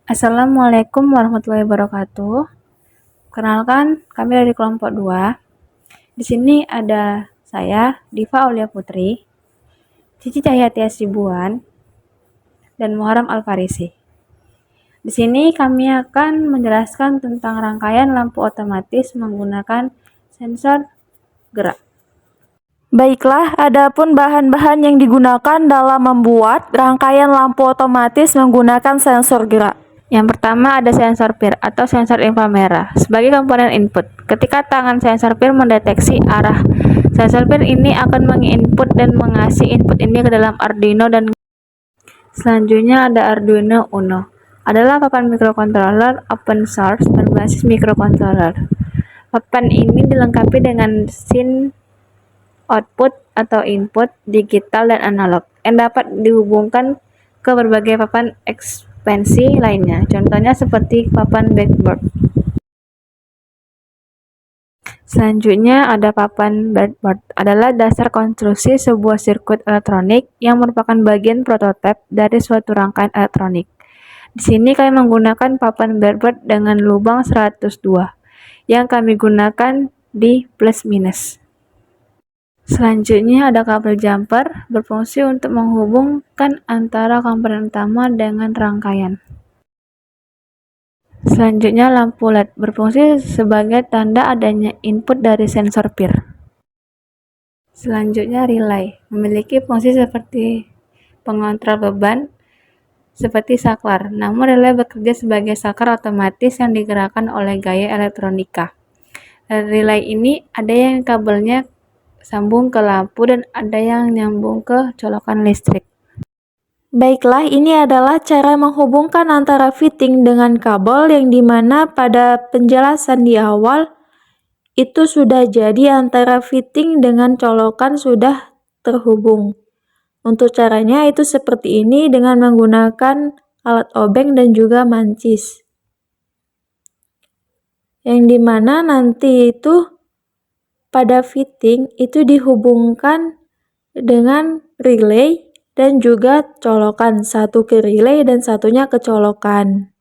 Assalamualaikum warahmatullahi wabarakatuh. Kenalkan, kami dari kelompok 2. Di sini ada saya, Diva Aulia Putri, Cici Cahyati Asibuan, dan Muharram Alfarisi. Di sini kami akan menjelaskan tentang rangkaian lampu otomatis menggunakan sensor gerak. Baiklah, adapun bahan-bahan yang digunakan dalam membuat rangkaian lampu otomatis menggunakan sensor gerak. Yang pertama ada sensor PIR atau sensor inframerah sebagai komponen input. Ketika tangan sensor PIR mendeteksi arah, sensor PIR ini akan menginput dan mengasih input ini ke dalam Arduino dan selanjutnya ada Arduino Uno. Adalah papan microcontroller open source berbasis microcontroller. Papan ini dilengkapi dengan SIN output atau input digital dan analog yang dapat dihubungkan ke berbagai papan ekspansi lainnya, contohnya seperti papan breadboard. Selanjutnya ada papan breadboard, adalah dasar konstruksi sebuah sirkuit elektronik yang merupakan bagian prototipe dari suatu rangkaian elektronik. Di sini kami menggunakan papan breadboard dengan lubang 102 yang kami gunakan di plus minus. Selanjutnya ada kabel jumper berfungsi untuk menghubungkan antara komponen utama dengan rangkaian. Selanjutnya lampu LED berfungsi sebagai tanda adanya input dari sensor PIR. Selanjutnya relay memiliki fungsi seperti pengontrol beban seperti saklar, namun relay bekerja sebagai saklar otomatis yang digerakkan oleh gaya elektronika. Relay ini ada yang kabelnya sambung ke lampu dan ada yang nyambung ke colokan listrik. Baiklah, ini adalah cara menghubungkan antara fitting dengan kabel yang dimana pada penjelasan di awal itu sudah jadi antara fitting dengan colokan sudah terhubung. Untuk caranya itu seperti ini dengan menggunakan alat obeng dan juga mancis. Yang dimana nanti itu pada fitting itu dihubungkan dengan relay dan juga colokan, satu ke relay dan satunya ke colokan.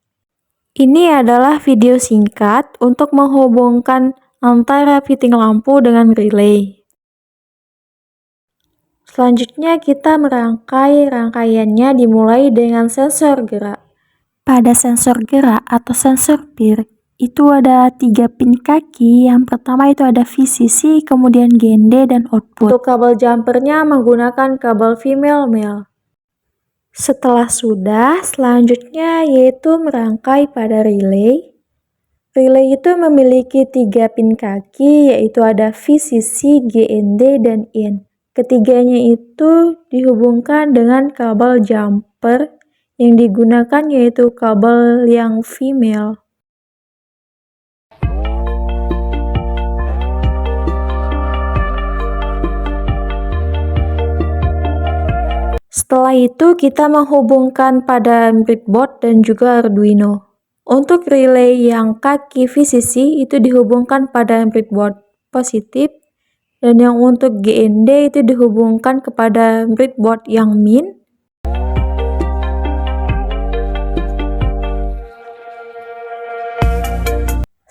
Ini adalah video singkat untuk menghubungkan antara fitting lampu dengan relay. Selanjutnya kita merangkai rangkaiannya dimulai dengan sensor gerak. Pada sensor gerak atau sensor PIR itu ada 3 pin kaki. Yang pertama itu ada VCC, kemudian GND dan output. Untuk kabel jumpernya menggunakan kabel female male. Setelah sudah, selanjutnya yaitu merangkai pada relay. Relay itu memiliki 3 pin kaki, yaitu ada VCC, GND, dan in. Ketiganya itu dihubungkan dengan kabel jumper yang digunakan yaitu kabel yang female. Setelah itu kita menghubungkan pada breadboard dan juga Arduino. Untuk relay yang kaki VCC itu dihubungkan pada breadboard positif, dan yang untuk GND itu dihubungkan kepada breadboard yang min.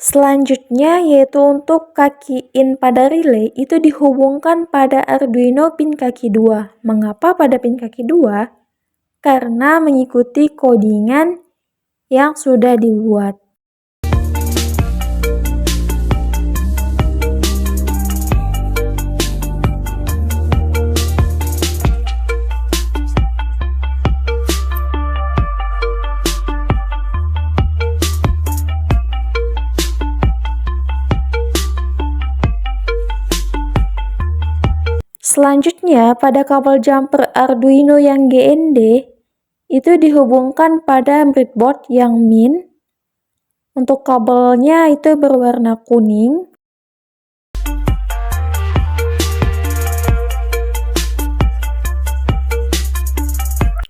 Selanjutnya yaitu untuk kaki in pada relay itu dihubungkan pada Arduino pin kaki 2. Mengapa pada pin kaki 2? Karena mengikuti codingan yang sudah dibuat. Selanjutnya, pada kabel jumper Arduino yang GND, itu dihubungkan pada breadboard yang min. Untuk kabelnya itu berwarna kuning.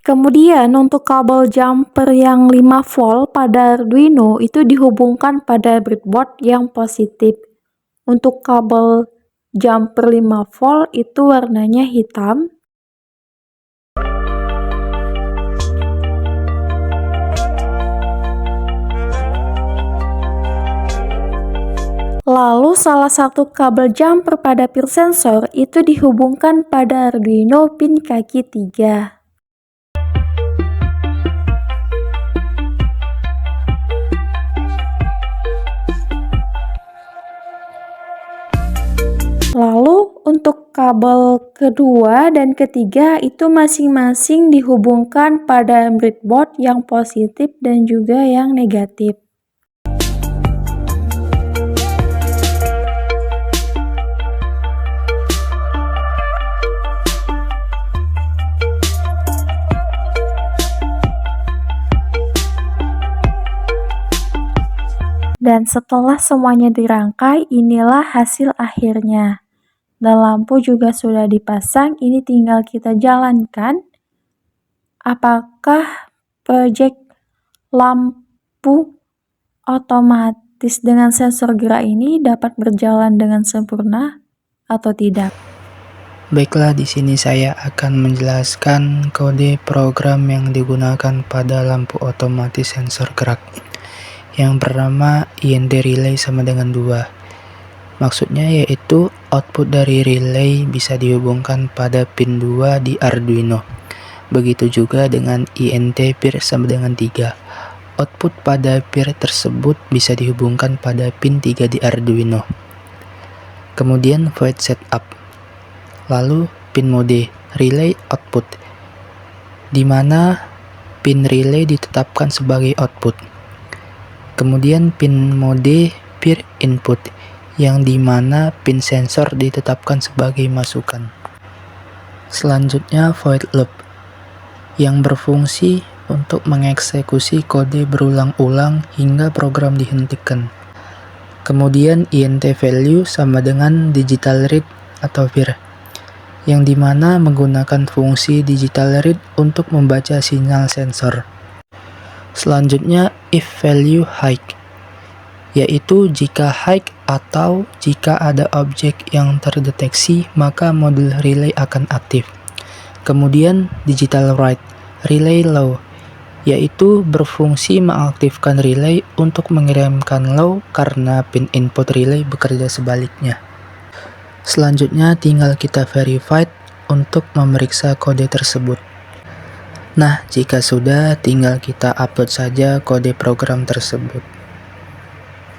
Kemudian untuk kabel jumper yang 5 volt pada Arduino itu dihubungkan pada breadboard yang positif. Untuk kabel jumper 5 volt itu warnanya hitam. Lalu salah satu kabel jumper pada pin sensor itu dihubungkan pada Arduino pin kaki 3. Lalu untuk kabel kedua dan ketiga itu masing-masing dihubungkan pada breadboard yang positif dan juga yang negatif. Dan setelah semuanya dirangkai, inilah hasil akhirnya. Dan lampu juga sudah dipasang, ini tinggal kita jalankan. Apakah proyek lampu otomatis dengan sensor gerak ini dapat berjalan dengan sempurna atau tidak? Baiklah, di sini saya akan menjelaskan kode program yang digunakan pada lampu otomatis sensor gerak. Yang pertama, INT relay sama dengan 2. Maksudnya yaitu output dari relay bisa dihubungkan pada pin 2 di Arduino. Begitu juga dengan INT peer sama dengan 3. Output pada peer tersebut bisa dihubungkan pada pin 3 di Arduino. Kemudian void setup. Lalu pin mode relay output, di mana pin relay ditetapkan sebagai output. Kemudian pin mode peer input, yang di mana pin sensor ditetapkan sebagai masukan. Selanjutnya void loop, yang berfungsi untuk mengeksekusi kode berulang-ulang hingga program dihentikan. Kemudian INT value sama dengan digital read atau peer, yang dimana menggunakan fungsi digital read untuk membaca sinyal sensor. Selanjutnya if value high, yaitu jika high atau jika ada objek yang terdeteksi maka modul relay akan aktif. Kemudian digital write relay low, yaitu berfungsi mengaktifkan relay untuk mengirimkan low karena pin input relay bekerja sebaliknya. Selanjutnya tinggal kita verified untuk memeriksa kode tersebut. Nah, jika sudah, tinggal kita upload saja kode program tersebut.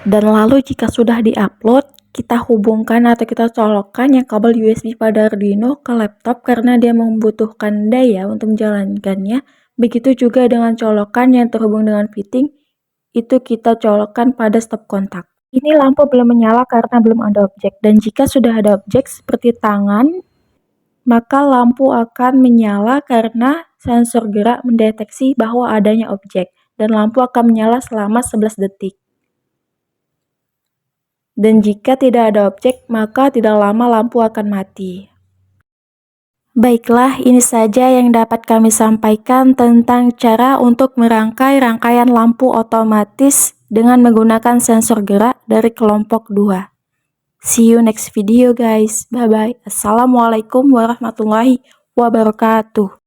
Dan lalu jika sudah diupload, kita hubungkan atau kita colokkan yang kabel USB pada Arduino ke laptop karena dia membutuhkan daya untuk menjalankannya. Begitu juga dengan colokan yang terhubung dengan fitting, itu kita colokkan pada stop kontak. Ini lampu belum menyala karena belum ada objek, dan jika sudah ada objek seperti tangan, maka lampu akan menyala karena sensor gerak mendeteksi bahwa adanya objek, dan lampu akan menyala selama 11 detik. Dan jika tidak ada objek, maka tidak lama lampu akan mati. Baiklah, ini saja yang dapat kami sampaikan tentang cara untuk merangkai rangkaian lampu otomatis dengan menggunakan sensor gerak dari kelompok 2. See you next video guys. Bye-bye. Assalamualaikum warahmatullahi wabarakatuh.